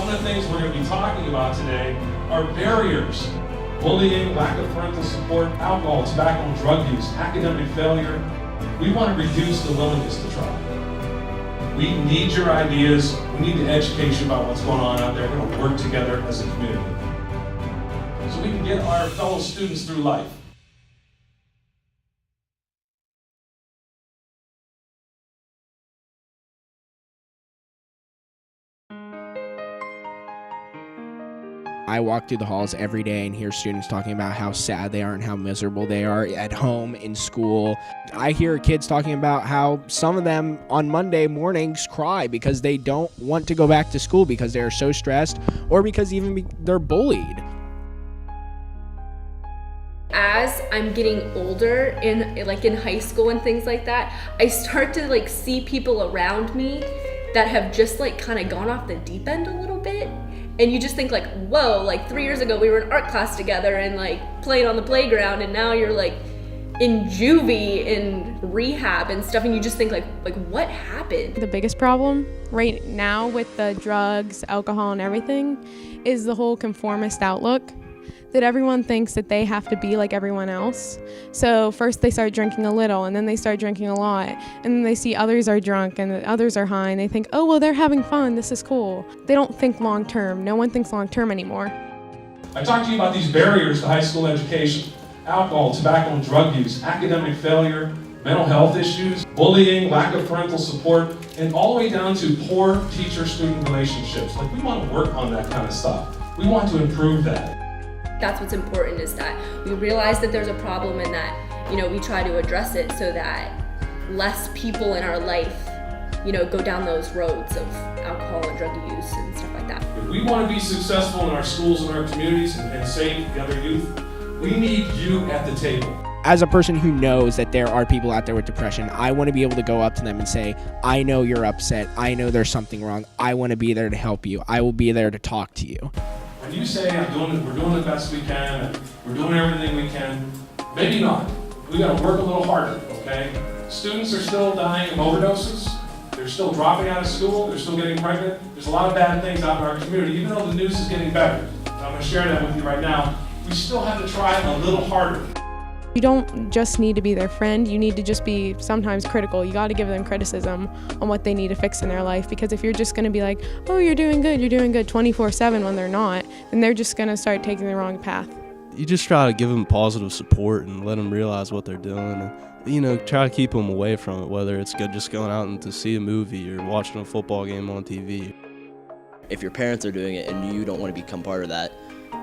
Some of the things we're going to be talking about today are barriers: bullying, lack of parental support, alcohol, tobacco, and drug use, academic failure. We want to reduce the willingness to try. We need your ideas. We need to educate you about what's going on out there. We're going to work together as a community so we can get our fellow students through life. I walk through the halls every day and hear students talking about how sad they are and how miserable they are at home, in school. I hear kids talking about how some of them on Monday mornings cry because they don't want to go back to school because they're so stressed, or because they're bullied. As I'm getting older in high school and things like that, I start to see people around me that have just kind of gone off the deep end a little bit. And you just think whoa, 3 years ago we were in art class together and playing on the playground, and now you're in juvie, in rehab and stuff, and you just think what happened? The biggest problem right now with the drugs, alcohol, and everything is the whole conformist outlook, that everyone thinks that they have to be like everyone else. So first they start drinking a little, and then they start drinking a lot, and then they see others are drunk and others are high, and they think, oh, well, they're having fun, this is cool. They don't think long term. No one thinks long term anymore. I talked to you about these barriers to high school education: alcohol, tobacco, and drug use, academic failure, mental health issues, bullying, lack of parental support, and all the way down to poor teacher-student relationships. We want to work on that kind of stuff. We want to improve that. That's what's important, is that we realize that there's a problem, and that, we try to address it so that less people in our life, go down those roads of alcohol and drug use and stuff like that. If we want to be successful in our schools and our communities and save the other youth, we need you at the table. As a person who knows that there are people out there with depression, I want to be able to go up to them and say, I know you're upset. I know there's something wrong. I want to be there to help you. I will be there to talk to you. When you say we're doing the best we can, and we're doing everything we can, maybe not. We got to work a little harder, okay? Students are still dying of overdoses. They're still dropping out of school. They're still getting pregnant. There's a lot of bad things out in our community, even though the news is getting better. I'm going to share that with you right now. We still have to try a little harder. You don't just need to be their friend, you need to just be sometimes critical. You got to give them criticism on what they need to fix in their life, because if you're just going to be like, oh, you're doing good 24/7 when they're not, then they're just going to start taking the wrong path. You just try to give them positive support and let them realize what they're doing, and try to keep them away from it, whether it's good just going out and to see a movie or watching a football game on TV. If your parents are doing it and you don't want to become part of that,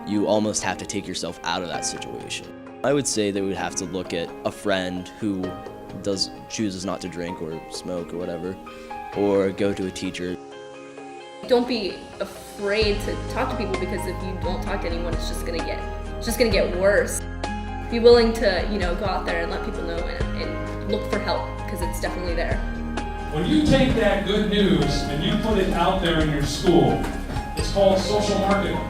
you almost have to take yourself out of that situation. I would say they would have to look at a friend who chooses not to drink or smoke or whatever, or go to a teacher. Don't be afraid to talk to people, because if you don't talk to anyone, it's just gonna get worse. Be willing to, go out there and let people know and look for help, because it's definitely there. When you take that good news and you put it out there in your school, it's called social marketing.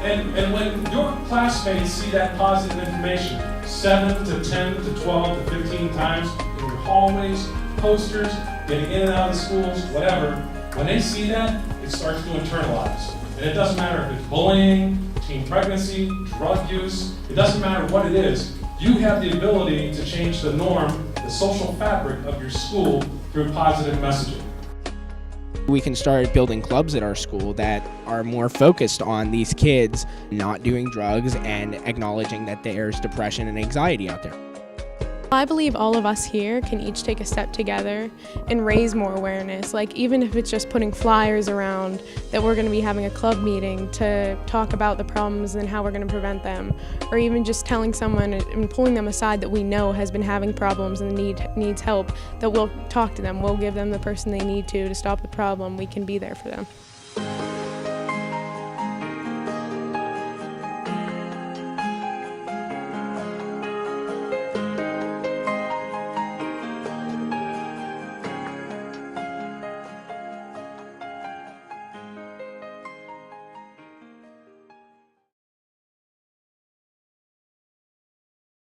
And when your classmates see that positive information 7 to 10 to 12 to 15 times in your hallways, posters, getting in and out of the schools, whatever, when they see that, it starts to internalize. And it doesn't matter if it's bullying, teen pregnancy, drug use, it doesn't matter what it is. You have the ability to change the norm, the social fabric of your school through positive messaging. We can start building clubs at our school that are more focused on these kids not doing drugs and acknowledging that there's depression and anxiety out there. I believe all of us here can each take a step together and raise more awareness, even if it's just putting flyers around that we're going to be having a club meeting to talk about the problems and how we're going to prevent them, or even just telling someone and pulling them aside that we know has been having problems and needs help, that we'll talk to them, we'll give them the person they need to stop the problem. We can be there for them.